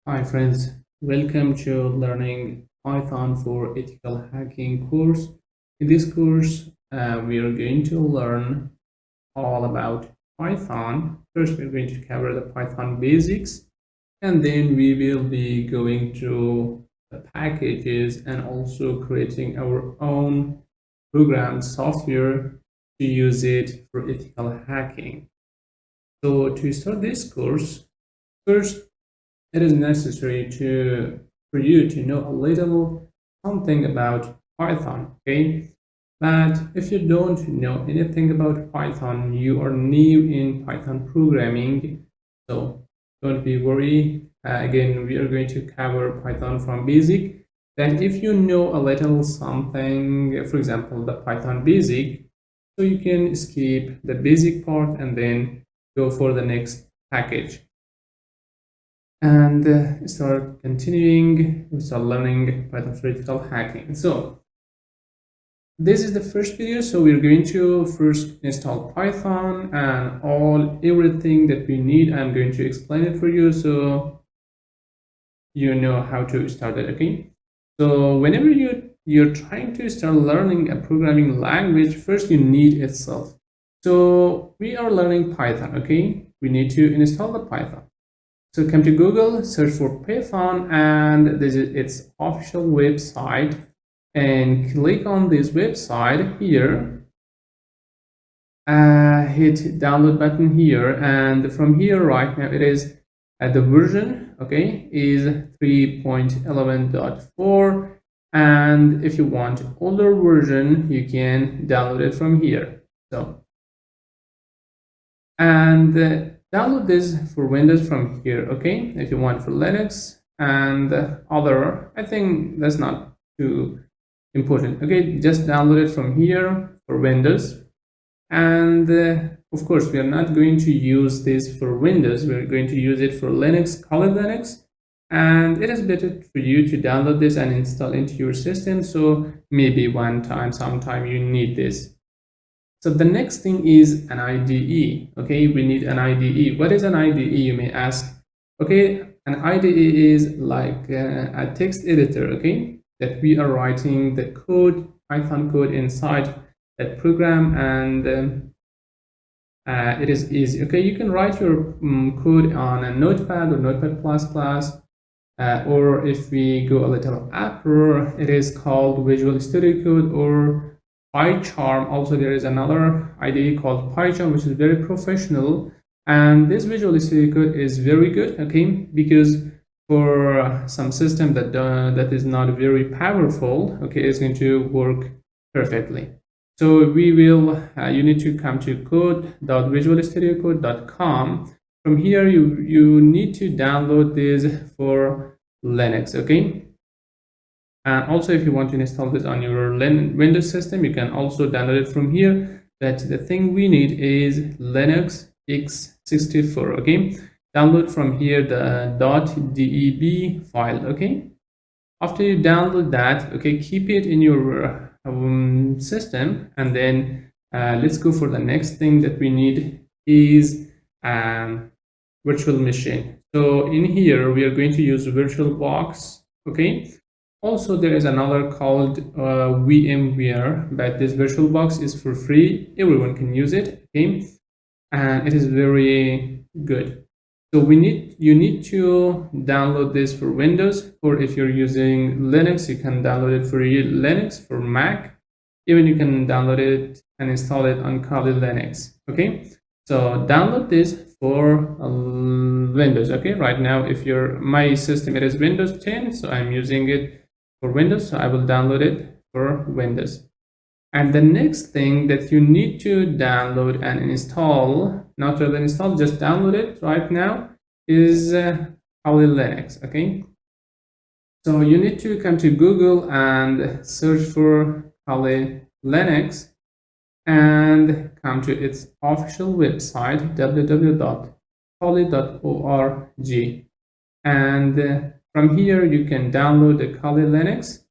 Hi friends, welcome to learning Python for ethical hacking course. In this course, we are going to learn all about Python. First, we're going to cover the Python basics, and then we will be going through the packages and also creating our own program software to use it for ethical hacking. So to start this course, first it is necessary for you to know a little something about Python, okay? But if you don't know anything about Python, you are new in Python programming, so don't be worried. Again, we are going to cover Python from basic. Then if you know a little something, for example, the Python basic, so you can skip the basic part and then go for the next package and start continuing. We start learning Python for ethical hacking. So this is the first video, so we're going to first install Python and everything that we need. I'm going to explain it for you so you know how to start it. Okay, so whenever you're trying to start learning a programming language, first you need itself. So we are learning Python. Okay, we need to install the Python. So come to Google, search for Python, and this is its official website, and click on this website here. Hit download button here, and from here right now it is the version, okay, is 3.11.4, and if you want older version you can download it from here. So and download this for Windows from here, okay? If you want for Linux and other, I think that's not too important, okay? Just download it from here for Windows. And of course, we are not going to use this for Windows. We're going to use it for Linux, Kali Linux. And it is better for you to download this and install into your system. So maybe sometime you need this. So the next thing is an IDE. Okay, we need an IDE. What is an IDE, you may ask? Okay, an IDE is like a text editor, okay, that we are writing the code, Python code inside that program, and it is easy. Okay, you can write your code on a Notepad or Notepad++, or if we go a little upper, it is called Visual Studio Code or PyCharm. Also, there is another IDE called PyCharm, which is very professional, and this Visual Studio Code is very good, okay, because for some system that is not very powerful, okay, it's going to work perfectly. So we will you need to come to code.visualstudiocode.com. From here you need to download this for Linux, okay. And also, if you want to install this on your Windows system, you can also download it from here. But the thing we need is Linux x64, okay? Download from here the .deb file, okay? After you download that, okay, keep it in your system, and then let's go for the next thing that we need is virtual machine. So in here, we are going to use VirtualBox, okay? Also, there is another called VMware, but this VirtualBox is for free. Everyone can use it, okay? And it is very good. So you need to download this for Windows, or if you're using Linux, you can download it for Linux, for Mac. Even you can download it and install it on Kali Linux, okay? So download this for Windows, okay? Right now, my system, it is Windows 10, so I'm using it for Windows, so I will download it for Windows. And the next thing that you need to download and install, not really install, just download it right now, is Kali Linux, okay? So you need to come to Google and search for Kali Linux and come to its official website, www.kali.org, and from here you can download the Kali Linux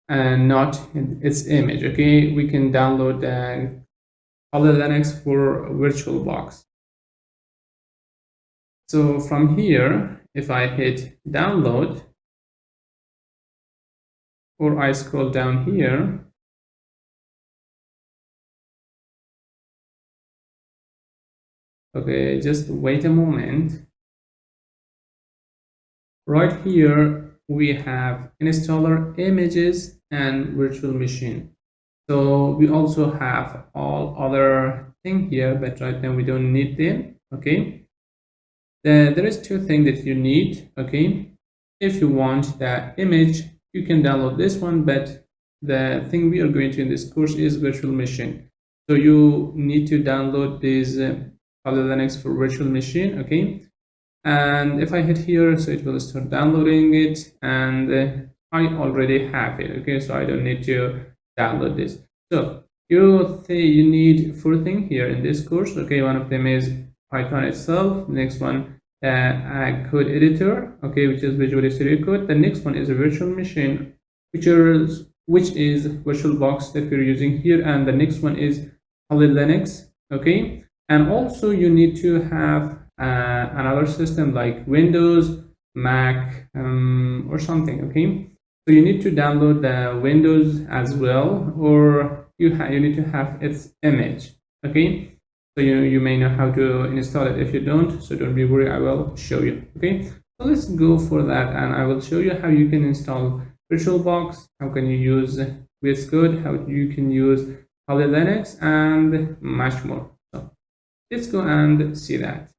and not its image, okay? We can download the Kali Linux for VirtualBox. So from here, if I hit download, or I scroll down here, okay, just wait a moment. Right here, we have installer, images, and virtual machine. So we also have all other thing here, but right now we don't need them. Okay. There is two things that you need. Okay. If you want that image, you can download this one, but the thing we are going to in this course is virtual machine. So you need to download this Linux for virtual machine. Okay. And if I hit here, so it will start downloading it, and I already have it. Okay, so I don't need to download this. So you need four things here in this course. Okay, one of them is Python itself. Next one, a code editor. Okay, which is Visual Studio Code. The next one is a virtual machine, which is VirtualBox that we're using here, and the next one is Linux. Okay, and also you need to have another system like Windows, Mac, or something. Okay, so you need to download the Windows as well, or you need to have its image. Okay, so you may know how to install it. If you don't, so don't be worried, I will show you. Okay, so let's go for that, and I will show you how you can install VirtualBox, how can you use VS Code, how you can use Linux, and much more. So let's go and see that.